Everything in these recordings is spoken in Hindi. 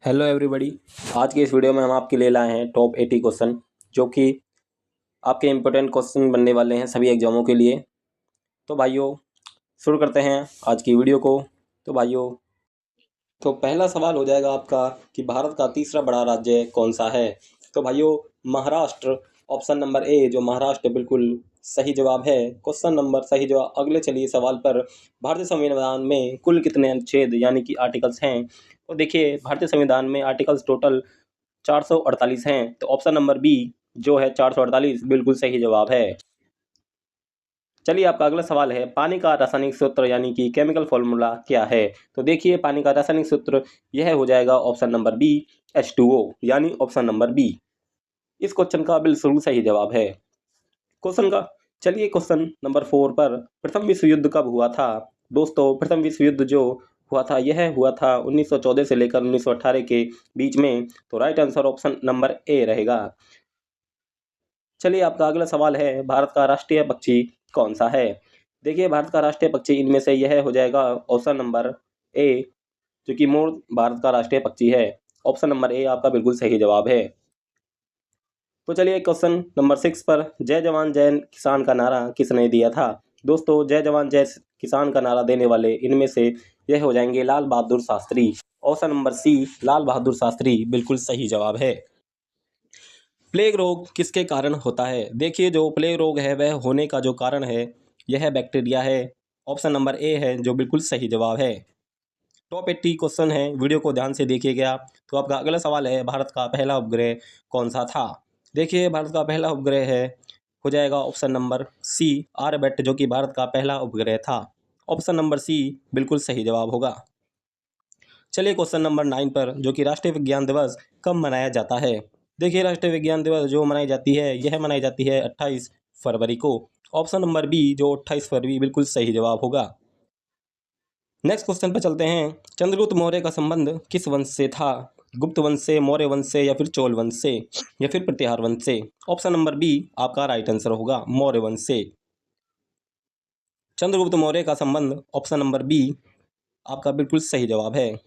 Hello everybody. आज की इस वीडियो में हम आपके लिए लाए हैं टॉप 80 क्वेश्चन जो कि आपके इम्पोर्टेंट क्वेश्चन बनने वाले हैं सभी एग्जामों के लिए। तो भाइयों शुरू करते हैं आज की वीडियो को। तो भाइयों तो पहला सवाल हो जाएगा आपका कि भारत का तीसरा बड़ा राज्य कौन सा है। तो भाइयों महाराष्ट्र, ऑप्शन नंबर ए जो महाराष्ट्र बिल्कुल सही जवाब है। क्वेश्चन नंबर सही जवाब। अगले चलिए सवाल पर, भारतीय संविधान में कुल कितने अनुच्छेद यानी कि आर्टिकल्स हैं। तो देखिए भारतीय संविधान में आर्टिकल्स टोटल 448 हैं। तो ऑप्शन नंबर बी जो है 448 बिल्कुल सही जवाब है। चलिए आपका अगला सवाल है, पानी का रासायनिक सूत्र यानी कि केमिकल फॉर्मूला क्या है। तो देखिए पानी का रासायनिक सूत्र यह हो जाएगा ऑप्शन नंबर बी H2O यानी ऑप्शन नंबर बी इस क्वेश्चन का बिल्कुल सही जवाब है। क्वेश्चन का चलिए क्वेश्चन नंबर 4 पर, प्रथम विश्व युद्ध कब हुआ था। दोस्तों प्रथम विश्व युद्ध जो हुआ था यह हुआ था 1914 से लेकर 1918 के बीच में। तो right answer option number A रहेगा। चलिए आपका अगला सवाल है, भारत का राष्ट्रीय पक्षी कौन सा है। देखिए भारत का राष्ट्रीय पक्षी इनमें से यह हो जाएगा ऑप्शन नंबर ए जो कि मोर भारत का राष्ट्रीय पक्षी है। ऑप्शन नंबर ए आपका बिल्कुल सही जवाब है। तो चलिए क्वेश्चन नंबर 6 पर, जय जवान जय किसान का नारा किसने दिया था। दोस्तों जय जवान जय किसान का नारा देने वाले इनमें से यह हो जाएंगे लाल बहादुर शास्त्री। ऑप्शन नंबर सी लाल बहादुर शास्त्री बिल्कुल सही जवाब है। प्लेग रोग किसके कारण होता है। देखिए जो प्लेग रोग है वह होने का जो कारण है यह बैक्टीरिया है। ऑप्शन नंबर ए है जो बिल्कुल सही जवाब है। टॉप 80 क्वेश्चन है, वीडियो को ध्यान से देखिएगा। तो आपका अगला सवाल है, भारत का पहला उपग्रह कौन सा था। देखिए भारत का पहला उपग्रह है हो जाएगा ऑप्शन नंबर सी आर्यभट्ट जो कि भारत का पहला उपग्रह था। ऑप्शन नंबर सी बिल्कुल सही जवाब होगा। चलिए क्वेश्चन नंबर 9 पर, जो कि राष्ट्रीय विज्ञान दिवस कब मनाया जाता है। देखिए राष्ट्रीय विज्ञान दिवस जो मनाई जाती है यह मनाई जाती है 28 फरवरी को। ऑप्शन नंबर बी जो 28 फरवरी बिल्कुल सही जवाब होगा। नेक्स्ट क्वेश्चन पर चलते हैं, चंद्रगुप्त मौर्य का संबंध किस वंश से था। गुप्त वंश से, मौर्य वंश से, या फिर चोल वंश से, या फिर प्रतिहार वंश से। ऑप्शन नंबर बी आपका राइट आंसर होगा, मौर्य वंश से। चंद्रगुप्त मौर्य का संबंध ऑप्शन नंबर बी आपका बिल्कुल सही जवाब है।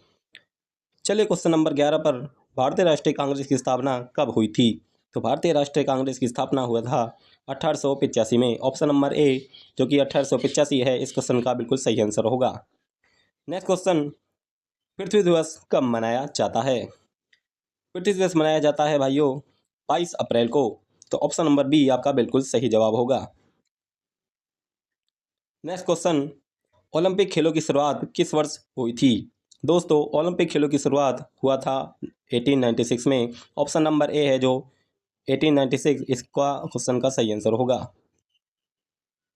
चलिए क्वेश्चन नंबर 11 पर, भारतीय राष्ट्रीय कांग्रेस की स्थापना कब हुई थी। तो भारतीय राष्ट्रीय कांग्रेस की स्थापना हुआ था 1885 में। ऑप्शन नंबर ए जो कि 1885 है इस क्वेश्चन का बिल्कुल सही आंसर होगा। नेक्स्ट क्वेश्चन, पृथ्वी दिवस कब मनाया जाता है। पृथ्वी दिवस मनाया जाता है भाइयों 22 अप्रैल को। तो ऑप्शन नंबर बी आपका बिल्कुल सही जवाब होगा। नेक्स्ट क्वेश्चन, ओलंपिक खेलों की शुरुआत किस वर्ष हुई थी। दोस्तों ओलंपिक खेलों की शुरुआत हुआ था 1896 में। ऑप्शन नंबर ए है जो 1896 इसका क्वेश्चन का सही आंसर होगा।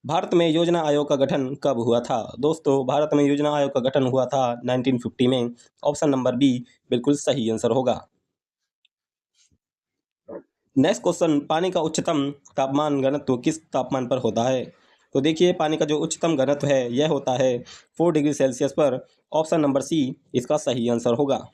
भारत में योजना आयोग का गठन कब हुआ था। दोस्तों भारत में योजना आयोग का गठन हुआ था 1950 में। ऑप्शन नंबर बी बिल्कुल सही आंसर होगा। नेक्स्ट क्वेश्चन, पानी का उच्चतम तापमान घनत्व किस तापमान पर होता है। तो देखिए पानी का जो उच्चतम घनत्व है यह होता है 4 डिग्री सेल्सियस पर। ऑप्शन नंबर सी इसका सही आंसर होगा।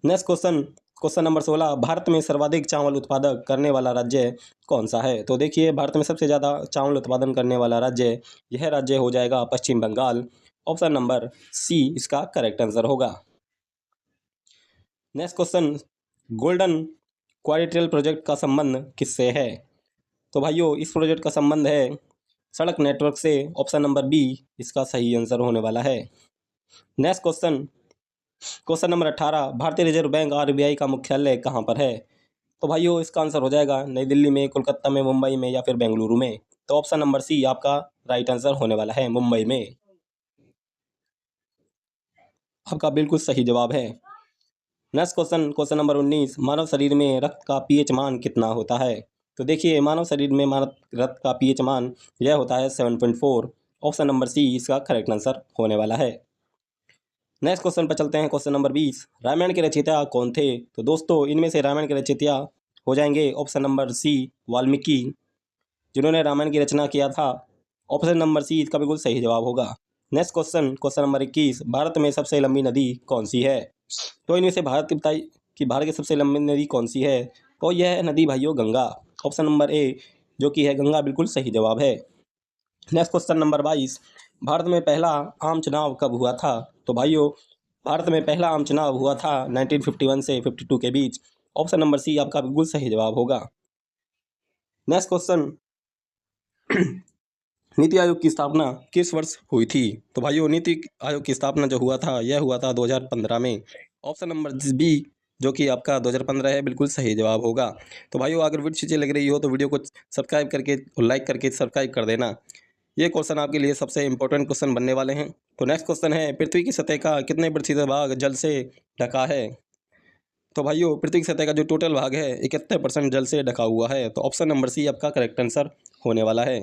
Next question, question number 16, Bharat में सर्वाधिक चावल उत्पादक करने वाला राज्य कौन सा है। तो देखिए भारत में सबसे ज़्यादा चावल उत्पादन करने वाला राज्य यह राज्य हो जाएगा पश्चिम बंगाल। ऑप्शन नंबर सी इसका करेक्ट आंसर होगा। Next question, golden quadrilateral project का संबंध किससे है। तो भाइयों इस प्रोजेक्ट का संबंध है सड़क नेटवर्क से। ऑप्शन नंबर बी इसका सही आंसर होने वाला है। नेक्स्ट क्वेश्चन, क्वेश्चन नंबर 18, भारतीय रिजर्व बैंक RBI का मुख्यालय कहाँ पर है। तो भाइयों इसका आंसर हो जाएगा नई दिल्ली में, कोलकाता में, मुंबई में, या फिर बेंगलुरु में। तो ऑप्शन नंबर सी आपका राइट आंसर होने वाला है, मुंबई में। आपका बिल्कुल सही जवाब है। नेक्स्ट क्वेश्चन, क्वेश्चन नंबर 19, मानव शरीर में रक्त का pH मान कितना होता है। तो देखिए मानव शरीर में मानव रक्त का pH मान यह होता है 7.4। ऑप्शन नंबर सी इसका करेक्ट आंसर होने वाला है। नेक्स्ट क्वेश्चन पर चलते हैं, क्वेश्चन नंबर 20, रामायण के रचयिता कौन थे। तो दोस्तों इनमें से रामायण के रचयिता हो जाएंगे ऑप्शन नंबर सी वाल्मीकि जिन्होंने रामायण की रचना किया था। ऑप्शन नंबर सी इसका बिल्कुल सही जवाब होगा। Next question, question number 21, Bharat में सबसे लंबी नदी कौन सी है। तो इनमें से भारत की बताई कि भारत की सबसे लंबी नदी कौन सी है। तो यह है नदी भाइयों गंगा। ऑप्शन नंबर ए जो कि है गंगा बिल्कुल सही जवाब है। नेक्स्ट क्वेश्चन नंबर 22, भारत में पहला आम चुनाव कब हुआ था। तो भाइयों भारत में पहला आम चुनाव हुआ था 1951 से 52 के बीच। ऑप्शन नंबर सी आपका बिल्कुल सही जवाब होगा। नेक्स्ट क्वेश्चन, नीति आयोग की स्थापना किस वर्ष हुई थी? तो भाइयों नीति आयोग की स्थापना जो हुआ था यह हुआ था 2015 में। ऑप्शन नंबर बी जो कि आपका 2015 है, बिल्कुल सही जवाब होगा। तो भाइयों अगर वीडियो अच्छी लग रही हो तो वीडियो को सब्सक्राइब करके लाइक करके सब्सक्राइब कर देना। ये क्वेश्चन आपके लिए सबसे इंपॉर्टेंट क्वेश्चन बनने वाले हैं। तो नेक्स्ट क्वेश्चन है, पृथ्वी की सतह का कितने प्रतिशत भाग जल से ढका है? तो भाइयों पृथ्वी की सतह का जो टोटल भाग है 71% जल से ढका हुआ है। तो ऑप्शन नंबर सी आपका करेक्ट आंसर होने वाला है।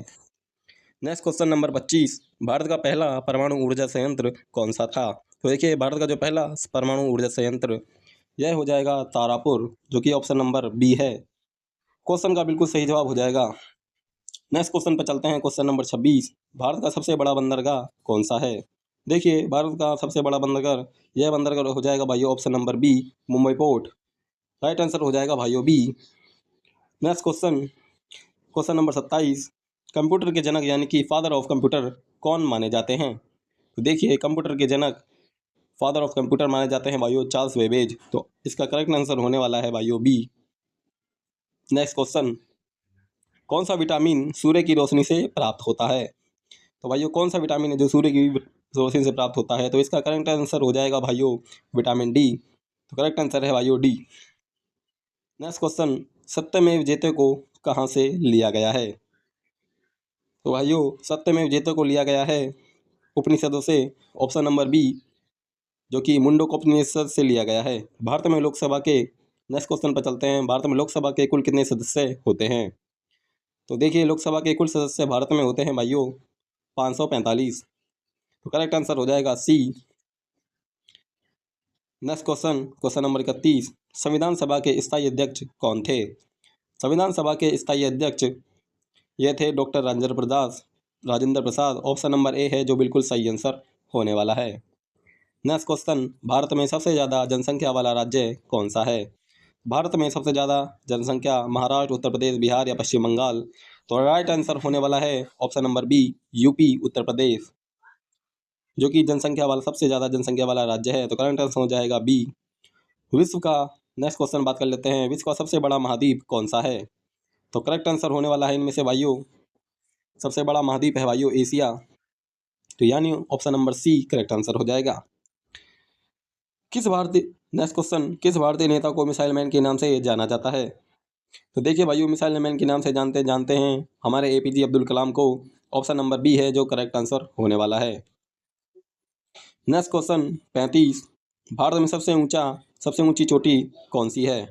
नेक्स्ट क्वेश्चन नंबर 25, भारत का पहला परमाणु ऊर्जा संयंत्र कौन सा था? तो देखिए भारत का जो पहला परमाणु ऊर्जा संयंत्र यह हो जाएगा तारापुर, जो कि ऑप्शन नंबर बी है। क्वेश्चन का बिल्कुल सही जवाब हो जाएगा। नेक्स्ट क्वेश्चन पर चलते हैं। क्वेश्चन नंबर 26, भारत का सबसे बड़ा बंदरगाह कौन सा है? देखिए भारत का सबसे बड़ा बंदरगाह, यह बंदरगाह हो जाएगा भाइयों option number B, Mumbai port. Right answer हो जाएगा भाइयों B. Next question, question number 27, computer के जनक यानी कि फादर ऑफ कंप्यूटर कौन माने जाते हैं? तो देखिए कंप्यूटर के जनक, फादर ऑफ कंप्यूटर माने जाते हैं भाइयों चार्ल्स बेबेज। तो इसका करेक्ट आंसर होने वाला है भाइयों बी। नेक्स्ट क्वेश्चन, कौन सा विटामिन सूर्य की रोशनी से प्राप्त होता है? तो भाइयों कौन सा विटामिन है जो सूर्य की रोशनी से प्राप्त होता है? तो इसका करेक्ट आंसर हो जाएगा भाइयों विटामिन डी। तो करेक्ट आंसर है भाइयों डी। नेक्स्ट क्वेश्चन, सत्यमेव जयते को कहाँ से लिया गया है? तो भाइयों सत्यमेव जयते को लिया गया है उपनिषदों से। ऑप्शन नंबर बी जो कि मुंडकोपनिषद से लिया गया है। भारत में लोकसभा के, नेक्स्ट क्वेश्चन पर चलते हैं, भारत में लोकसभा के कुल कितने सदस्य होते हैं? तो देखिए लोकसभा के कुल सदस्य भारत में होते हैं भाइयों 545। तो करेक्ट आंसर हो जाएगा सी। नेक्स्ट क्वेश्चन, क्वेश्चन नंबर 31, संविधान सभा के स्थायी अध्यक्ष कौन थे? संविधान सभा के स्थायी अध्यक्ष ये थे doctor Rajendra Prasad. Option number A है जो बिल्कुल सही आंसर होने वाला है। नेक्स्ट क्वेश्चन, भारत में सबसे ज़्यादा जनसंख्या वाला राज्य कौन सा है? भारत में सबसे ज़्यादा जनसंख्या महाराष्ट्र, उत्तर प्रदेश, बिहार या पश्चिम बंगाल? तो राइट आंसर होने वाला है option number B, UP Uttar Pradesh, जो कि जनसंख्या वाला सबसे ज़्यादा जनसंख्या वाला राज्य है। तो करंट आंसर हो जाएगा बी। विश्व का, नेक्स्ट क्वेश्चन बात कर लेते हैं, विश्व का सबसे बड़ा महाद्वीप कौन सा है? तो करेक्ट आंसर होने वाला है इनमें से भाइयों, सबसे बड़ा महाद्वीप है भाइयों एशिया। तो यानी option number C correct answer हो जाएगा। किस भारतीय, नेक्स्ट क्वेश्चन, किस भारतीय नेता को मिसाइल मैन के नाम से जाना जाता है? तो देखिए भाइयों मिसाइल मैन के नाम से जानते हैं हमारे एपीजे अब्दुल कलाम को। ऑप्शन नंबर बी है जो करेक्ट आंसर होने वाला है। नेक्स्ट क्वेश्चन 35, भारत में सबसे ऊंची चोटी कौन सी है?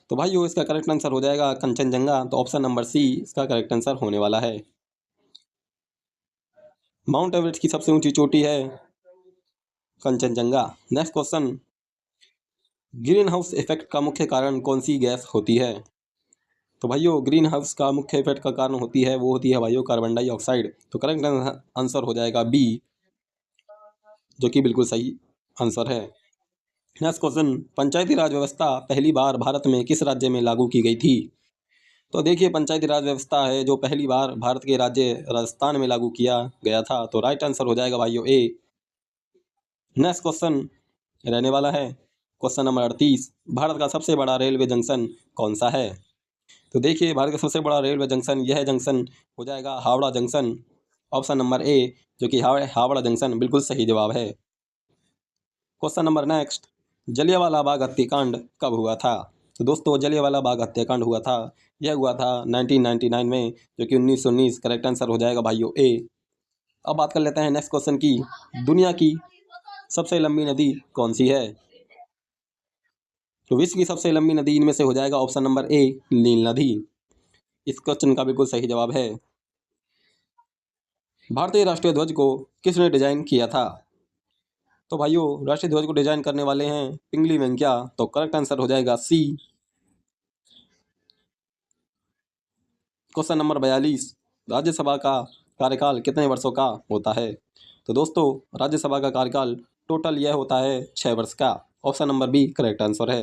तो भाइयों इसका करेक्ट आंसर हो जाएगा कंचनजंगा। तो ऑप्शन नंबर सी इसका करेक्ट आंसर होने वाला है। माउंट एवरेस्ट की सबसे ऊंची चोटी है Kanchenjunga. Next question, green house effect का मुख्य कारण कौन सी गैस होती है? तो भाइयों ग्रीन हाउस का मुख्य इफेक्ट का कारण होती है वो होती है भाइयों कार्बन डाइऑक्साइड। तो करेक्ट आंसर हो जाएगा बी, जो कि बिल्कुल सही आंसर है। नेक्स्ट क्वेश्चन, पंचायती राज व्यवस्था पहली बार भारत में किस राज्य में लागू की गई थी? तो देखिए पंचायती राज व्यवस्था है जो पहली बार भारत के राज्य राजस्थान में लागू किया गया था। तो राइट आंसर हो जाएगा भाइयों ए। नेक्स्ट क्वेश्चन रहने वाला है क्वेश्चन नंबर 38, भारत का सबसे बड़ा रेलवे जंक्शन कौन सा है? तो देखिए भारत का सबसे बड़ा रेलवे जंक्शन, यह जंक्शन हो जाएगा Howrah junction. Option number A जो कि हावड़ा जंक्शन बिल्कुल सही जवाब है। Question number next, Jallianwala Bagh हत्याकांड कब हुआ था? तो दोस्तों जलियांवाला बाग हत्याकांड हुआ था, यह हुआ था 1999 में, जो कि 1919 करेक्ट आंसर हो जाएगा भाइयों ए। अब बात कर लेते हैं नेक्स्ट क्वेश्चन की, दुनिया की सबसे लंबी नदी कौन सी है? तो विश्व की सबसे लंबी नदी इनमें से हो जाएगा ऑप्शन नंबर ए, नील नदी। इस क्वेश्चन का बिल्कुल सही जवाब है। भारतीय राष्ट्रीय ध्वज को किसने डिजाइन किया था? तो भाइयों राष्ट्रीय ध्वज को डिजाइन करने वाले हैं पिंगली वेंकैया। तो करेक्ट आंसर हो जाएगा सी। क्वेश्चन नंबर 42, राज्यसभा का कार्यकाल कितने वर्षों का होता है? तो दोस्तों राज्यसभा का कार्यकाल टोटल यह होता है 6 वर्ष का। Option number B correct answer है।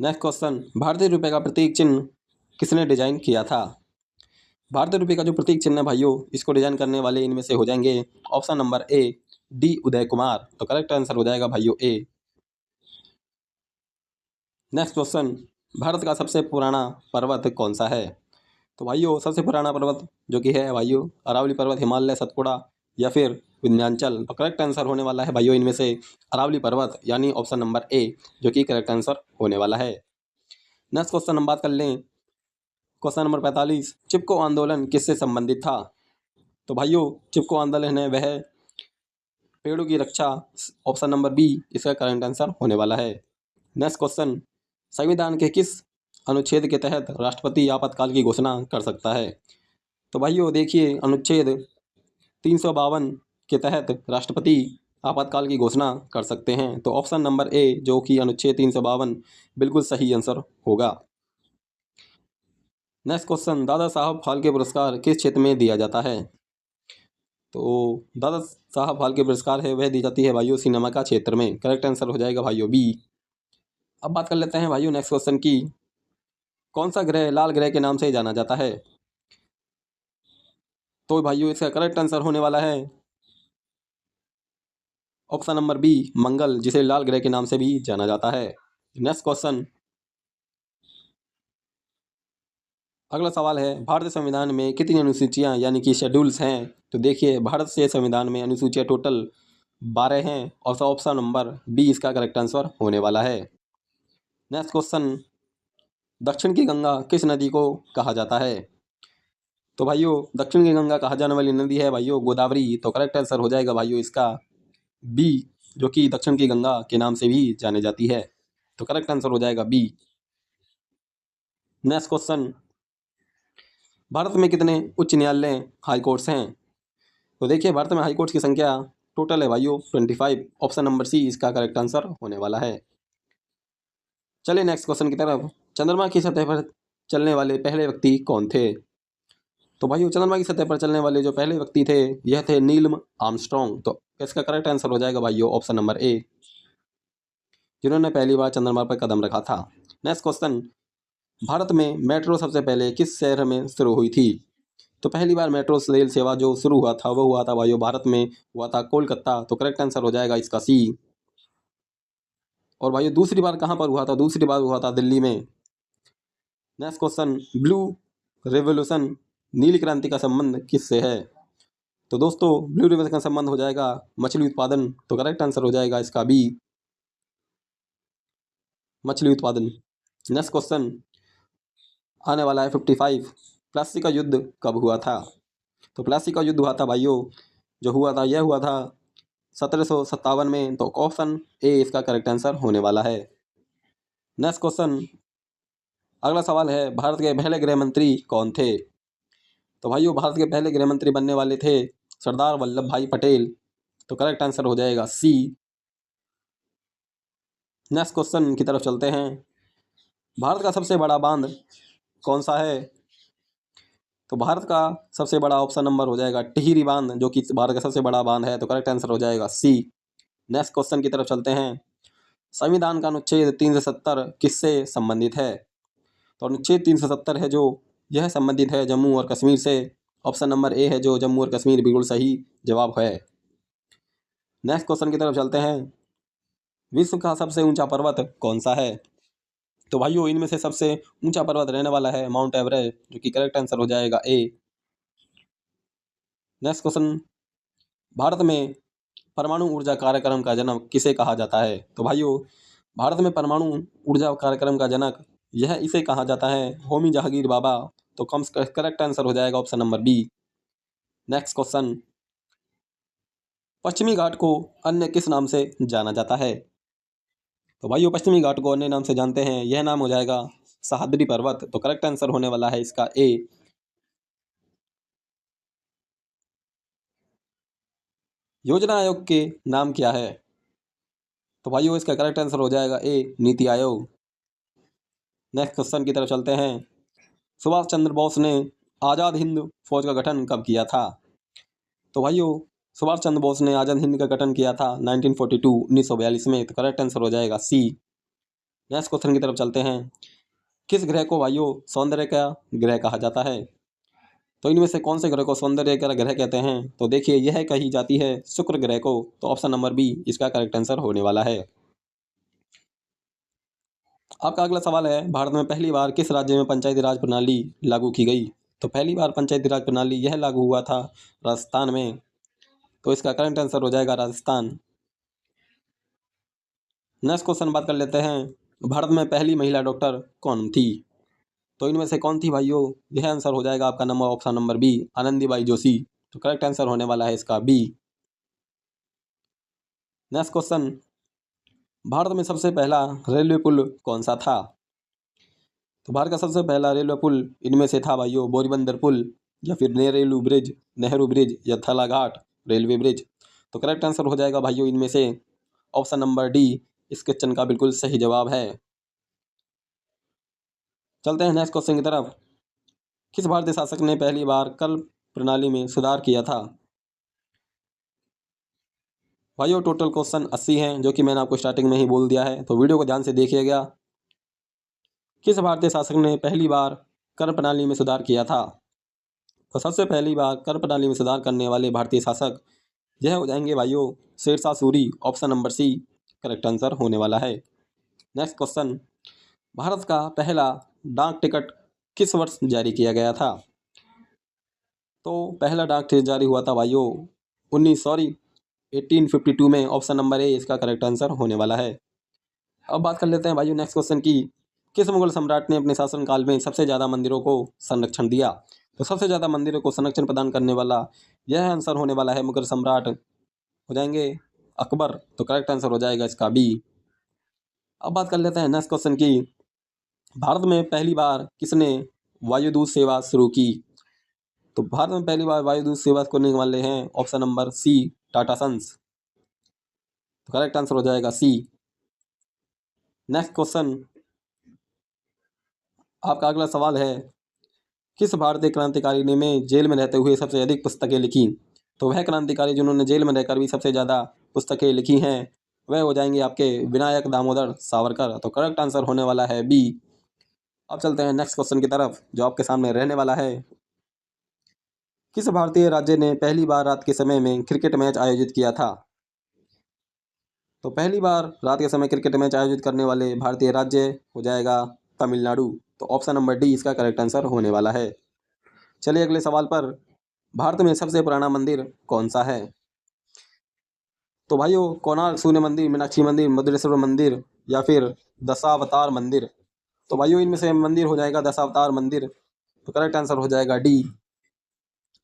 नेक्स्ट क्वेश्चन, भारतीय रुपए का प्रतीक चिन्ह किसने डिजाइन किया था? भारतीय रुपये का जो प्रतीक चिन्ह है भाइयों, इसको डिजाइन करने वाले इनमें से हो जाएंगे option number A D Uday Kumar. तो करेक्ट आंसर हो जाएगा भाइयों ए। नेक्स्ट क्वेश्चन, भारत का सबसे पुराना पर्वत कौन सा है? तो भाइयों सबसे पुराना पर्वत जो कि है भाइयों अरावली पर्वत, हिमालय, सतपुड़ा या फिर विंध्याचल। तो करेक्ट आंसर होने वाला है भाइयों इनमें से अरावली पर्वत, यानी ऑप्शन नंबर ए जो कि करेक्ट आंसर होने वाला है। नेक्स्ट क्वेश्चन हम बात कर लें, क्वेश्चन नंबर 45, चिपको आंदोलन किससे संबंधित था? तो भाइयों चिपको आंदोलन है वह पेड़ों की रक्षा, ऑप्शन नंबर बी इसका करेक्ट आंसर होने वाला है। नेक्स्ट क्वेश्चन, संविधान के किस अनुच्छेद के तहत राष्ट्रपति आपातकाल की घोषणा कर सकता है? तो भाइयों देखिए अनुच्छेद 352 के तहत राष्ट्रपति आपातकाल की घोषणा कर सकते हैं। तो ऑप्शन नंबर ए जो कि अनुच्छेद 352 बिल्कुल सही आंसर होगा। नेक्स्ट क्वेश्चन, दादा साहब फाल्के पुरस्कार किस क्षेत्र में दिया जाता है? तो दादा साहब फाल्के पुरस्कार है वह दी जाती है भाइयों सिनेमा का क्षेत्र में। करेक्ट आंसर हो जाएगा भाइयों बी। अब बात कर लेते हैं भाइयों नेक्स्ट क्वेश्चन की, कौन सा ग्रह लाल ग्रह के नाम से जाना जाता है? तो भाइयों इसका करेक्ट आंसर होने वाला है ऑप्शन नंबर बी मंगल, जिसे लाल ग्रह के नाम से भी जाना जाता है। नेक्स्ट क्वेश्चन, अगला सवाल है, भारतीय संविधान में कितनी अनुसूचियां यानी कि शेड्यूल्स हैं? तो देखिए भारत से संविधान में अनुसूचियां टोटल 12 हैं और ऑप्शन नंबर बी इसका करेक्ट आंसर होने वाला है। नेक्स्ट क्वेश्चन, दक्षिण की गंगा किस नदी को कहा जाता है? तो भाइयों दक्षिण की गंगा कहा जाने वाली नदी है भाइयों गोदावरी। तो करेक्ट आंसर हो जाएगा भाइयों इसका बी जो कि दक्षिण की गंगा के नाम से भी जानी जाती है। तो करेक्ट आंसर हो जाएगा बी। नेक्स्ट क्वेश्चन, भारत में कितने उच्च न्यायालय हाई कोर्ट्स हैं? तो देखिए भारत में हाई कोर्ट्स की संख्या टोटल है भाइयों 25। ऑप्शन नंबर सी इसका करेक्ट आंसर होने वाला है। चलिए नेक्स्ट क्वेश्चन की तरफ, चंद्रमा की सतह पर चलने वाले पहले व्यक्ति कौन थे? तो भाइयों चंद्रमा की सतह पर चलने वाले जो पहले व्यक्ति थे यह थे नील आर्मस्ट्रॉन्ग। तो इसका करेक्ट आंसर हो जाएगा भाइयों ऑप्शन नंबर ए, जिन्होंने पहली बार चंद्रमा पर कदम रखा था। नेक्स्ट क्वेश्चन, भारत में मेट्रो सबसे पहले किस शहर में शुरू हुई थी? तो पहली बार मेट्रो रेल सेवा जो शुरू हुआ था वो हुआ था भाइयों भारत में हुआ था कोलकाता। तो करेक्ट आंसर हो जाएगा इसका सी। और भाइयों दूसरी बार कहाँ पर हुआ था? दूसरी बार हुआ था दिल्ली में। नेक्स्ट क्वेश्चन, ब्लू रेवोल्यूशन नीली क्रांति का संबंध किससे है? तो दोस्तों ब्लू रेवोल्यूशन का संबंध हो जाएगा मछली उत्पादन। तो करेक्ट आंसर हो जाएगा इसका बी मछली उत्पादन। नेक्स्ट क्वेश्चन आने वाला है 55, प्लासी का युद्ध कब हुआ था? तो प्लासी का युद्ध हुआ था भाइयों जो हुआ था यह हुआ था 1757 में। तो ऑप्शन ए इसका करेक्ट आंसर होने वाला है। नेक्स्ट क्वेश्चन, अगला सवाल है, भारत के पहले गृह मंत्री कौन थे? तो भाइयों भारत के पहले गृह मंत्री बनने वाले थे सरदार वल्लभ भाई पटेल। तो करेक्ट आंसर हो जाएगा सी। नेक्स्ट क्वेश्चन की तरफ चलते हैं, भारत का सबसे बड़ा बांध कौन सा है? तो भारत का सबसे बड़ा ऑप्शन नंबर हो जाएगा टिहरी बांध, जो कि भारत का सबसे बड़ा बांध है। तो करेक्ट आंसर हो जाएगा सी। नेक्स्ट क्वेश्चन की तरफ चलते हैं, संविधान का अनुच्छेद 370 किससे संबंधित है? तो अनुच्छेद 370 है जो यह संबंधित है जम्मू और कश्मीर से। ऑप्शन नंबर ए है जो जम्मू और कश्मीर बिल्कुल सही जवाब है। नेक्स्ट क्वेश्चन की तरफ चलते हैं, विश्व का सबसे ऊंचा पर्वत कौन सा है? तो भाइयों इनमें से सबसे ऊंचा पर्वत रहने वाला है माउंट एवरेस्ट, जो कि करेक्ट आंसर हो जाएगा ए। नेक्स्ट क्वेश्चन, भारत में परमाणु ऊर्जा कार्यक्रम का जनक किसे कहा जाता है? तो भाइयों भारत में परमाणु ऊर्जा कार्यक्रम का जनक यह इसे कहा जाता है होमी जहांगीर बाबा। तो करेक्ट आंसर हो जाएगा option number B. Next question, पश्चिमी घाट को अन्य किस नाम से जाना जाता है? तो भाइयों पश्चिमी घाट को अन्य नाम से जानते हैं, यह नाम हो जाएगा सह्याद्री पर्वत। तो करेक्ट आंसर होने वाला है इसका ए। योजना आयोग के नाम क्या है? तो भाइयों इसका करेक्ट आंसर हो जाएगा ए नीति आयोग। नेक्स्ट क्वेश्चन की तरफ चलते हैं, सुभाष चंद्र बोस ने आज़ाद हिंद फौज का गठन कब किया था? तो भाइयों सुभाष चंद्र बोस ने आज़ाद हिंद का गठन किया था 1942 में। तो करेक्ट आंसर हो जाएगा सी। नेक्स्ट क्वेश्चन की तरफ चलते हैं, किस ग्रह को भाइयों सौंदर्य का ग्रह कहा जाता है? तो इनमें से कौन से ग्रह को सौंदर्य का ग्रह कहते हैं? तो देखिए यह कही जाती है शुक्र ग्रह को। तो ऑप्शन नंबर बी इसका करेक्ट आंसर होने वाला है। आपका अगला सवाल है, भारत में पहली बार किस राज्य में पंचायती राज प्रणाली लागू की गई? तो पहली बार पंचायती राज प्रणाली यह लागू हुआ था राजस्थान में। तो इसका करेक्ट आंसर हो जाएगा राजस्थान। नेक्स्ट क्वेश्चन बात कर लेते हैं, भारत में पहली महिला डॉक्टर कौन थी? तो इनमें से कौन थी भाइयों? यह आंसर हो जाएगा आपका number option number B Anandibai Joshi. तो करेक्ट आंसर होने वाला है इसका बी। नेक्स्ट क्वेश्चन, भारत में सबसे पहला रेलवे पुल कौन सा था? तो भारत का सबसे पहला रेलवे पुल इनमें से था भाइयों बोरीबंदर पुल, या फिर नेहरू ब्रिज या थला घाट रेलवे ब्रिज। तो करेक्ट आंसर हो जाएगा भाइयों इनमें से ऑप्शन नंबर डी इस क्वेश्चन का बिल्कुल सही जवाब है। चलते हैं नेक्स्ट क्वेश्चन की तरफ। किस भारतीय शासक ने पहली बार कर प्रणाली में सुधार किया था? भाइयों टोटल क्वेश्चन 80 हैं, जो कि मैंने आपको स्टार्टिंग में ही बोल दिया है, तो वीडियो को ध्यान से देखिएगा। किस भारतीय शासक ने पहली बार कर प्रणाली में सुधार किया था? तो सबसे पहली बार कर प्रणाली में सुधार करने वाले भारतीय शासक यह हो जाएंगे भाइयों Shershah Suri. Option number C correct answer होने वाला है। नेक्स्ट क्वेश्चन, भारत का पहला डाक टिकट किस वर्ष जारी किया गया था? तो पहला डाक टिकट जारी हुआ था भाइयों 1852 में। ऑप्शन नंबर ए इसका करेक्ट आंसर होने वाला है। अब बात कर लेते हैं भाइयों नेक्स्ट क्वेश्चन की, किस मुगल सम्राट ने अपने शासनकाल में सबसे ज़्यादा मंदिरों को संरक्षण दिया? तो सबसे ज़्यादा मंदिरों को संरक्षण प्रदान करने वाला यह आंसर होने वाला है मुगल सम्राट हो जाएंगे अकबर। तो करेक्ट आंसर हो जाएगा इसका बी। अब बात कर लेते हैं नेक्स्ट क्वेश्चन की, भारत में पहली बार किसने वायुदूत सेवा शुरू की? तो भारत में पहली बार वायुदूत सेवा करने वाले हैं option number C Tata Sons. तो करेक्ट आंसर हो जाएगा सी। नेक्स्ट क्वेश्चन, आपका अगला सवाल है, किस भारतीय क्रांतिकारी ने जेल में रहते हुए सबसे अधिक पुस्तकें लिखी? तो वह क्रांतिकारी जिन्होंने जेल में रहकर भी सबसे ज़्यादा पुस्तकें लिखी हैं वह हो जाएंगे आपके विनायक दामोदर सावरकर। तो करेक्ट आंसर होने वाला है बी। अब चलते हैं नेक्स्ट क्वेश्चन की तरफ जो आपके सामने रहने वाला है, किस भारतीय राज्य ने पहली बार रात के समय में क्रिकेट मैच आयोजित किया था? तो पहली बार रात के समय क्रिकेट मैच आयोजित करने वाले भारतीय राज्य हो जाएगा तमिलनाडु। तो ऑप्शन नंबर डी इसका करेक्ट आंसर होने वाला है। चलिए अगले सवाल पर, भारत में सबसे पुराना मंदिर कौन सा है? तो भाइयों कोणार्क सूर्य मंदिर, मीनाक्षी मंदिर, मधुरेश्वर मंदिर या फिर दशावतार मंदिर। तो भाइयों इनमें से मंदिर हो जाएगा दशावतार मंदिर। तो करेक्ट आंसर हो जाएगा डी,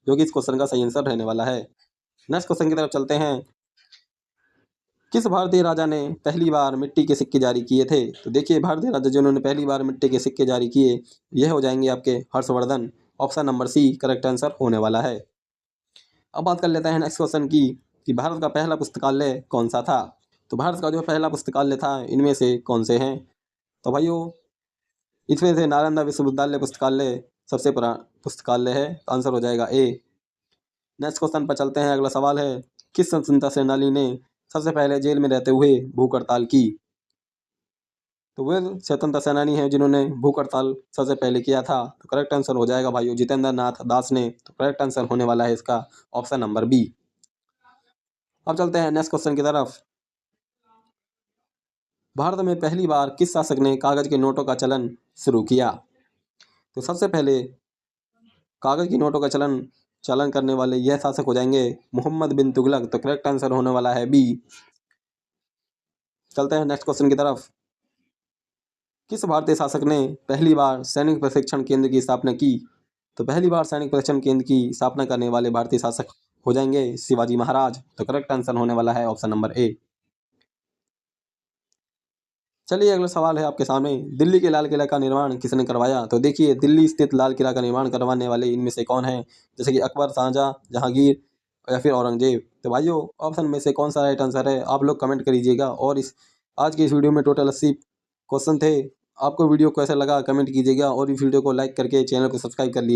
जो कि इस क्वेश्चन का सही आंसर रहने वाला है। नेक्स्ट क्वेश्चन की तरफ चलते हैं, किस भारतीय राजा ने पहली बार मिट्टी के सिक्के जारी किए थे? तो देखिए भारतीय राजा जिन्होंने पहली बार मिट्टी के सिक्के जारी किए यह हो जाएंगे आपके Harshvardhan. Option number C correct answer होने वाला है। अब बात कर लेते हैं नेक्स्ट क्वेश्चन की कि भारत का पहला पुस्तकालय कौन सा था? तो भारत का जो पहला पुस्तकालय था इनमें से कौन से हैं? तो भाइयों इसमें से नालंदा विश्वविद्यालय पुस्तकालय सबसे पुराना पुस्तकालय है। आंसर हो जाएगा ए। नेक्स्ट क्वेश्चन पर चलते हैं। अगला सवाल है, किस स्वतंत्रता सेनानी ने सबसे पहले जेल में रहते हुए भूख हड़ताल की? तो वे स्वतंत्रता सेनानी हैं जिन्होंने भूख हड़ताल सबसे पहले किया था। तो करेक्ट आंसर हो जाएगा भाइयों जितेंद्र नाथ दास ने। तो करेक्ट आंसर होने वाला है इसका ऑप्शन नंबर बी। अब चलते हैं नेक्स्ट क्वेश्चन की तरफ, भारत में पहली बार किस शासक ने कागज के नोटों का चलन शुरू किया? तो सबसे पहले कागज की नोटों का चलन करने वाले यह शासक हो जाएंगे मोहम्मद बिन तुगलक। तो करेक्ट आंसर होने वाला है बी। चलते हैं नेक्स्ट क्वेश्चन की तरफ, किस भारतीय शासक ने पहली बार सैनिक प्रशिक्षण केंद्र की स्थापना की? तो पहली बार सैनिक प्रशिक्षण केंद्र की स्थापना करने वाले भारतीय शासक हो जाएंगे शिवाजी महाराज। तो करेक्ट आंसर होने वाला है ऑप्शन नंबर ए। चलिए अगला सवाल है आपके सामने, दिल्ली के लाल किला का निर्माण किसने करवाया? तो देखिए दिल्ली स्थित लाल किला का निर्माण करवाने वाले इनमें से कौन है? जैसे कि अकबर, शाहजहां, जहांगीर या फिर औरंगजेब। तो भाइयों ऑप्शन में से कौन सा राइट आंसर है आप लोग कमेंट करिएगा। और इस आज की इस वीडियो में टोटल 80 क्वेश्चन थे। आपको वीडियो कैसा लगा कमेंट कीजिएगा और इस वीडियो को लाइक करके चैनल को सब्सक्राइब कर लीजिए।